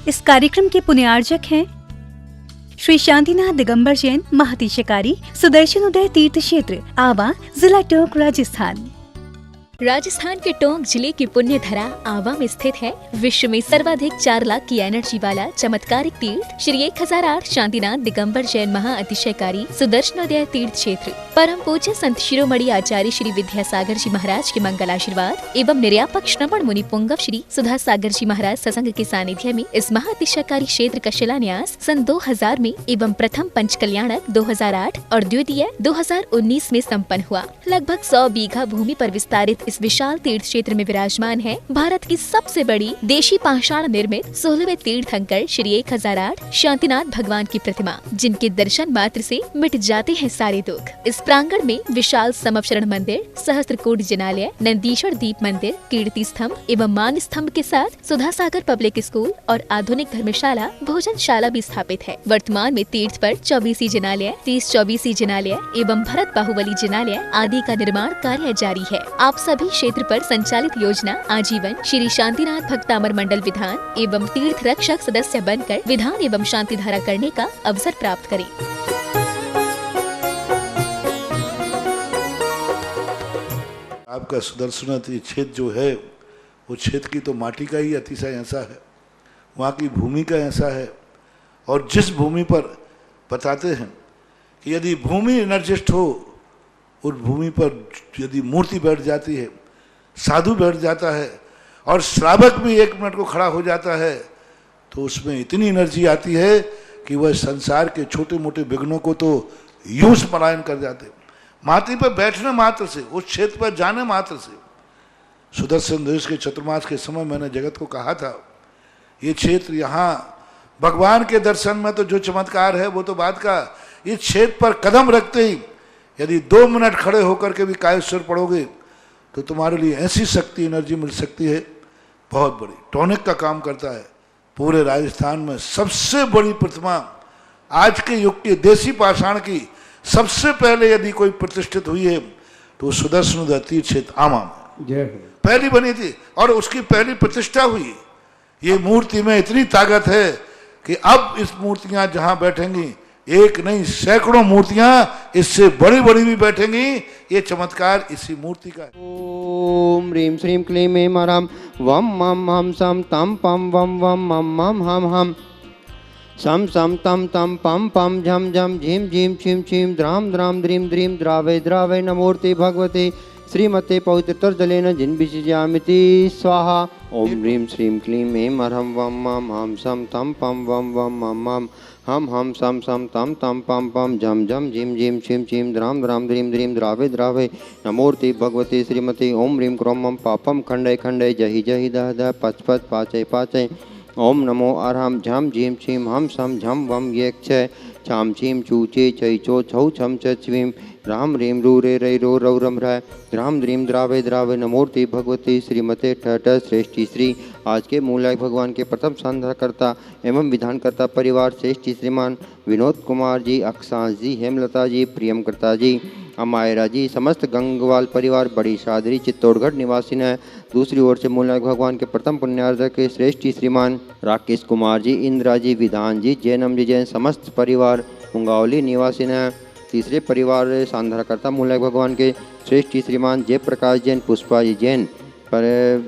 इस कार्यक्रम के पुण्यार्जक हैं श्री शांतिनाथ दिगंबर जैन महातिशकारी सुदर्शन उदय तीर्थ क्षेत्र आवा, जिला टोंक, राजस्थान। राजस्थान के टोंक जिले की पुण्य धरा आवा में स्थित है विश्व में सर्वाधिक 4 लाख की एनर्जी वाला चमत्कारिक तीर्थ श्री 1008 शांतिनाथ दिगंबर जैन महाअतिशयकारी सुदर्शनोदय तीर्थ क्षेत्र। परम पूज्य संत शिरोमणि आचार्य श्री विद्यासागर जी महाराज के मंगल आशीर्वाद एवं निर्यापक श्रवण मुनि पुंगव श्री सुधा सागर जी महाराज सत्संग के सानिध्य में इस महाअतिशयकारी क्षेत्र का शिलान्यास सन 2000 में एवं प्रथम पंच कल्याणक 2008 और द्वितीय 2019 में संपन्न हुआ। लगभग 100 बीघा भूमि पर विस्तारित इस विशाल तीर्थ क्षेत्र में विराजमान है भारत की सबसे बड़ी देशी पाषाण निर्मित 16वें तीर्थंकर श्री 1008 शांतिनाथ भगवान की प्रतिमा, जिनके दर्शन मात्र से मिट जाते हैं सारे दुख। इस प्रांगण में विशाल समवशरण मंदिर, सहस्त्रकूट जिनालय, नंदीश्वर दीप मंदिर, कीर्ति स्तंभ एवं मान स्तंभ के साथ सुधा सागर पब्लिक स्कूल और आधुनिक धर्मशाला, भोजनशाला भी स्थापित है। वर्तमान में तीर्थ पर 24 जिनालय, 30-24 जिनालय एवं भरत बाहुबली जिनालय आदि का निर्माण कार्य जारी है। आप सभी क्षेत्र पर संचालित योजना आजीवन श्री शांतिनाथ भक्तामर मंडल विधान एवं तीर्थ रक्षक सदस्य बनकर विधान एवं शांति धारा करने का अवसर प्राप्त करें। आपका सुदर्शन क्षेत्र जो है वो क्षेत्र की तो माटी का ही अतिशय ऐसा है, वहाँ की भूमि का ऐसा है। और जिस भूमि पर बताते हैं कि यदि भूमि एनर्जिस्ट हो, उस भूमि पर यदि मूर्ति बैठ जाती है, साधु बैठ जाता है और श्रावक भी 1 मिनट को खड़ा हो जाता है, तो उसमें इतनी एनर्जी आती है कि वह संसार के छोटे मोटे विघ्नों को तो यूं पलायन कर जाते। माटी पर बैठने मात्र से, उस क्षेत्र पर जाने मात्र से, सुदर्शन देश के चतुर्मास के समय मैंने जगत को कहा था, ये क्षेत्र यहाँ भगवान के दर्शन में तो जो चमत्कार है वो तो बात का, इस क्षेत्र पर कदम रखते ही यदि 2 मिनट खड़े होकर के भी कायेश्वर पढ़ोगे तो तुम्हारे लिए ऐसी शक्ति एनर्जी मिल सकती है बहुत बड़ी। टॉनिक का काम करता है। पूरे राजस्थान में सबसे बड़ी प्रतिमा आज के युग के देसी पाषाण की सबसे पहले यदि कोई प्रतिष्ठित हुई है तो सुदर्शन तीर्थ क्षेत्र आमा में पहली बनी थी और उसकी पहली प्रतिष्ठा हुई। ये मूर्ति में इतनी ताकत है कि अब इस मूर्तियां जहां बैठेंगी, एक नहीं सैकड़ों मूर्तियां इससे बड़ी बड़ी भी बैठेंगी। ये चमत्कार इसी मूर्ति का है। ओम ह्रीं श्रीं क्लीं ऐं ह्रां वम मम हम सम तम पम वम वम मम मम हम हम सम सम तम तम पम पम झम झम झीम झीम छिम छिम द्राम द्राम द्रीम द्रीम द्रावय द्रावय नमोर्ते भगवते श्रीमते पवित्रतरजलेन जिन्विषयामिति स्वाहा। ओम ह्रीं श्रीं क्लीं ऐं ह्रां वम मम हम सम तम पम वम वम मम मम हम सम सम तम तम पम पम झम झम झीम झीम छिम छिम द्राम द्राम द्रीम द्रीम द्रावय द्रावय नमोर्ते भगवते श्रीमते ओम ह्रीं क्रोम मम पापम खंडय खंडय जहि जहि दह दह पच पच पाचय पाचय ओम नमो अर्हम झम झीम छिम हम सम झम वम येक छ छाम छीम चूचे चै चो छौ छम च छ्वीम राम रीम रू रे रै रो रौ रम राय राम द्रीम द्रावय द्रावय नमोर्ते भगवते श्रीमते ठ श्रेष्ठी श्री। आज के मूलाय भगवान के प्रथम संधारकर्ता एवं विधानकर्ता परिवार श्रेष्ठी श्रीमान विनोद कुमार जी, अक्षांश जी, हेमलता जी, प्रियमकर्ता जी, अमायरा जी, समस्त गंगवाल परिवार बड़ी शादरी चित्तौड़गढ़ निवासी है। दूसरी ओर से मूलाय भगवान के प्रथम पुण्यार्जक के श्रेष्ठी श्रीमान राकेश कुमार जी, इंदिरा जी, विधान जी, जैनम जी जैन समस्त परिवार मुंगावली निवासी है। तीसरे परिवार सांधारकर्ता मूलाय भगवान के श्रेष्ठी श्रीमान जयप्रकाश जैन, पुष्पा जी जैन पर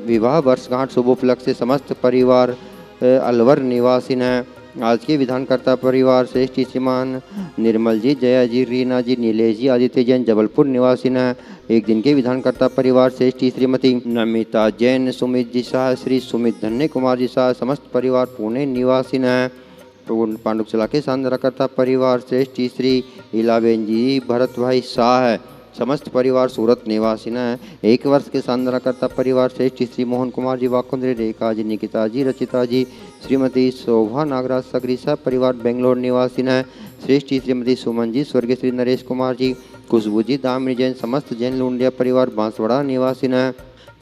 विवाह वर्षगांठ शुभ उपलक्ष्य से समस्त परिवार अलवर निवासी है। आज के विधानकर्ता परिवार श्रेष्ठी श्रीमान निर्मल जी, जया जी, रीना जी, नीलेश जी, आदित्य जैन जबलपुर निवासी है। एक दिन के विधानकर्ता परिवार श्रेष्ठी श्रीमती नमिता जैन, सुमित जी शाह, श्री सुमित धन्य कुमार जी शाह समस्त परिवार पुणे निवासी है। पांडुचला के सांधारकर्ता परिवार श्रेष्ठी श्री इलाबेन जी, भरत भाई शाह समस्त परिवार सूरत निवासी है। 1 वर्ष के सांधारकर्ता परिवार श्रेष्ठी श्री मोहन कुमार जी, वाकुंद्रे, रेखा जी, निकिता जी, रचिता जी, श्रीमती शोभा नागराज सगरी सब परिवार बेंगलोर निवासी है। श्रेष्ठी श्रीमती सुमन जी, स्वर्गीय श्री नरेश कुमार जी, खुशबू जी, दामिनी जैन समस्त जैन लुंडिया परिवार बांसवाड़ा निवासी है।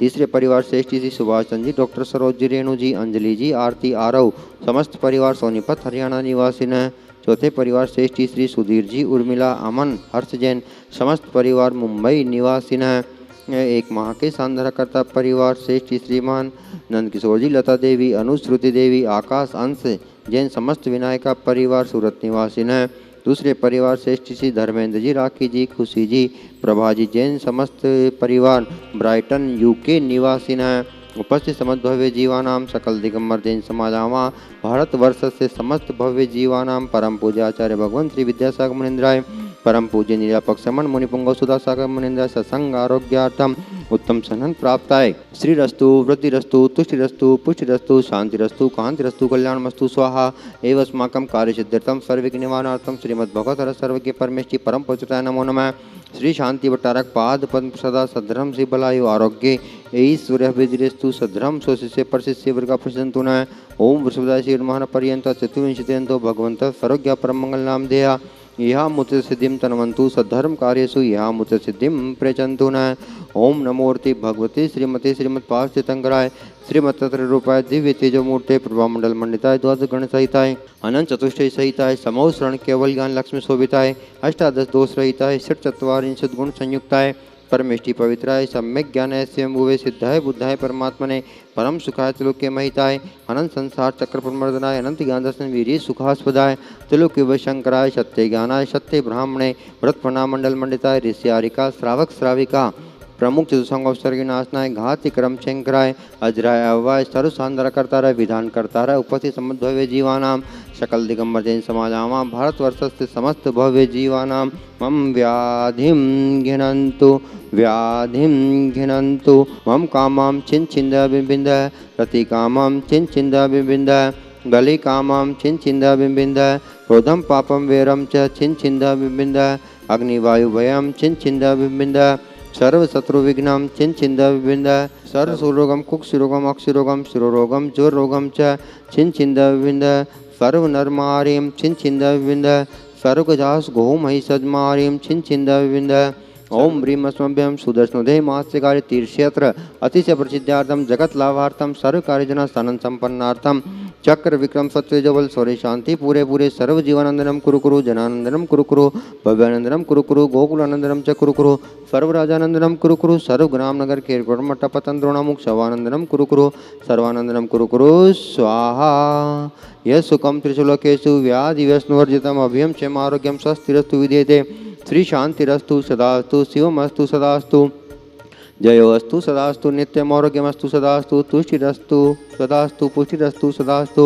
तीसरे परिवार श्रेष्ठी जी सुभाष चंद जी, डॉक्टर सरोज जी, रेणु जी, अंजलि जी, आरती आरव समस्त परिवार सोनीपत हरियाणा निवासी है। चौथे परिवार श्रेष्ठी श्री सुधीर जी, उर्मिला, अमन, हर्ष जैन समस्त परिवार मुंबई निवासी है। 1 माह के सांधारकर्ता परिवार श्रेष्ठी श्रीमान नंद किशोर जी, लता देवी, अनुश्रुति देवी, आकाश, अंश जैन समस्त विनायका परिवार सूरत निवासी हैं। दूसरे परिवार श्रेष्ठ श्री धर्मेंद्र जी, राखी जी, खुशी जी, प्रभा जी जैन समस्त परिवार ब्राइटन यूके निवासी हैं। उपस्थित समस्त भव्य जीवानाम सकल दिगंबर जैन समाजामा भारत वर्ष से समस्त भव्य जीवानाम परम पूज्य आचार्य भगवान श्री विद्यासागर मुनीन्द्राय, परम पूज्य निरापक समन मुनिपुंगव सुधासागर मुनीन्द्राय सत्संग आरोग्यार्थम उत्तम सन्मान प्राप्ताय। श्रीरस्तु, वृद्धिरस्तु, तुष्टिरस्तु, पुष्टिरस्तु, शांतिरस्तु, कांतिरस्तु, कल्याणमस्तु स्वाहा। एवं अस्माकं कार्यसिद्ध्यर्थम सर्वविघ्न निवारणार्थम श्रीमद्भगवत सर्वज्ञ परमेष्टि परम पवित्राय नमो नमः। श्री शांति भट्टारक पाद पद्म सदा सद्धर्म से बलायु आरोग्य ऐश्वर्य विद्रेस्तु सद्धर्म स्वशिष्य परशिष्य वर्ग प्रसन्तु न। ओम वृषभदाय श्री महान पर्यंत चतुर्विंशतियंतो भगवंत सर्वज्ञ परम मंगल नाम देया यह मुत सिद्धिम तन्वन्तु सद्धर्म कार्यसु यह मुत सिद्धिम प्रचन्तु न। ओम नमोर्ति भगवते श्रीमते श्रीमद् तीर्थंकराय श्रीमत्तत्र रूपाय दिव्य तेजोमूर्ते प्रभामंडल मंडिताय द्वादश गण सहिताय अनंत चतुष्टय सहिताय समो शरण केवल ज्ञान लक्ष्मी शोभिताय अष्टादश दोष रहिताय षट चत्वारिंशत् गुण संयुक्ताय परमेष्टि पवित्राय सम्यक ज्ञान स्वयंभुवे सिद्धाय बुद्धाय परमात्मने परम सुखाय त्रिलोक्य महिताय अनंत संसार चक्र प्रमर्दनाय अनंत ज्ञान दर्शन वीर्य सुखास्पदाय त्रिलोक्य शंकराय सत्य ज्ञानाय सत्य ब्राह्मणे व्रतपना मंडल मंडिताय ऋषियारिका श्रावक श्राविका प्रमुख चतुसंग अवसर के नाशनाय घाति क्रम शंकराय अजराय अव्वाय सर्व शानदार करता विधान करता उपस्थित समस्त भव्य जीवानाम सकल दिगंबर जैन समाजामा भारतवर्ष से समस्त भव्य जीवानाम मम व्याधिम घिनन्तु मम कामां छिन्द बिंबिंद रति कामां छिन्द बिंबिंद बलि कामां छिन्द बिंबिंद क्रोधम पापम वेरम च छिन्द बिंबिंद अग्निवायु भयम छिन्द बिंबिंद सर्व शत्रु विघ्नम छिन्द बिंबिंद सर्व सुरोगम कुक्षरोगम अक्षरोगम शिरोरोगम जोरोगम च छिन्द बिंबिंद सर्व नरमारिम छिन्द बिंबिंद सर्व जास गो महिषदमारिम छिन्द बिंबिंद ओम ह्रीम अस्मभ्यम सुदर्शनोदय मास्यकार्य तीर्थक्षेत्र अतिशय प्रसिद्धार्थम जगत लाभार्थम सर्व कार्यजना स्थान संपन्नार्थम चक्र विक्रम सत्यजबल सौर्य शांति पूरे पूरे सर्व जीवानंदनम कुरु कुरु जनानंदनम कुरु कुरु भव्यानंदनम कुरु कुरु गोकुलानंदनम च कुरु कुरु सर्वराजानंदनम कुरु कुरु सर्व ग्राम नगर केरकोटमठपतंद्रोणामुख शवानंदनम कुरु कुरु सर्वानंदनम कुरु कुरु स्वाहा। यह सुखम त्रिशुलोकेषु व्याधि व्यसनवर्जितम अभयम क्षेम आरोग्यम स्वस्तिरस्तु विधेयते श्री शांतिरस्तु सदास्तु शिवमस्तु सदास्तु जयोस्तु सदास्तु नित्यमौरोग्यमस्तु सदास्तु तुष्टिरस्तु सदास्तु पुष्टिरस्तु सदास्तु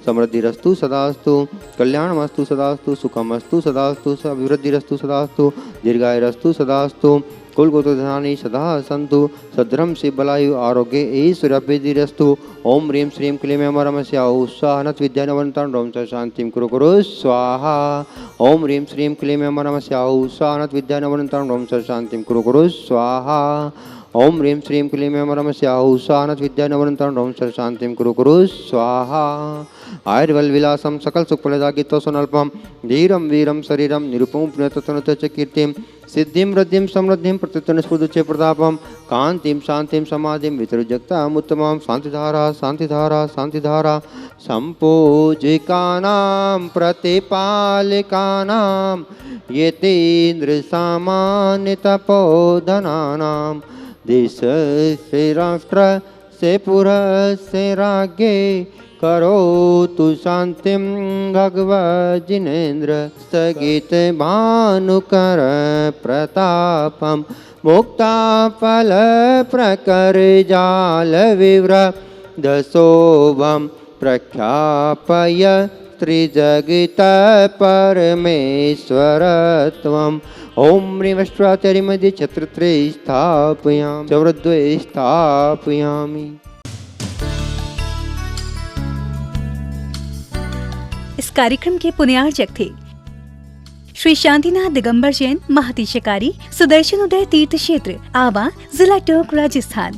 समृद्धिरस्तु सदास्तु कल्याणमस्तु सदास्तु सुखमस्तु सदास्तु अभिवृद्धिरस्तु सदास्तु दीर्घायुरस्तु सदास्तु कुलगोत्रधनानि सदा सन्तु सद्रम से बलायु आरोग्य ऐश्वर्यभिरस्तु ओम ह्रीं श्रीं क्लीं मरमस्याहु स्वाहनत विद्यानवन्तं रोम च शांतिं कुरु कुरु स्वाहा। ओम ह्रीं श्रीं क्लीं मरमस्याहु स्वाहनत विद्यानवन्तं रोम च शांतिं कुरु कुरु स्वाहा। ओम ह्रीं श्रीं क्लीं मरमस्याहु स्वाहनत विद्यानवन्तं रोम च शांतिं कुरु कुरु स्वाहा। आयुर्बल विलासम सकल सुखफलदा गीतोऽल्पम धीरम वीरम शरीरम निरुपम पुण्यतनुत च कीर्तिम सिद्धिं वृद्धिं समृद्धिं प्रतित्वनिस्फुदुचे प्रतापम कांतिं शांतिं समाधिं वितरुजगताम् उत्तमां शांतिधारा शांतिधारा शांतिधारा संपूजिकानां प्रतिपालिकानां येतेन्द्र सामान्य तपोधनानां देश से राष्ट्र से पुर से राज्ञे करोतु शांतिं भगवज्जिनेन्द्र स्थगित भानुकर प्रतापम मुक्ताफल प्रकर जाल विवृधशोभं प्रख्यापय त्रिजगत परमेश्वरत्वम् ओम ह्रीमष्ट्राचार्यमध्ये छत्रत्रे स्थापयामि चवरद्वये स्थापयामि। इस कार्यक्रम के पुण्यार्चक थे श्री शांतिनाथ दिगंबर जैन महातिशकारी सुदर्शन उदय तीर्थ क्षेत्र आवा, जिला टोंक, राजस्थान।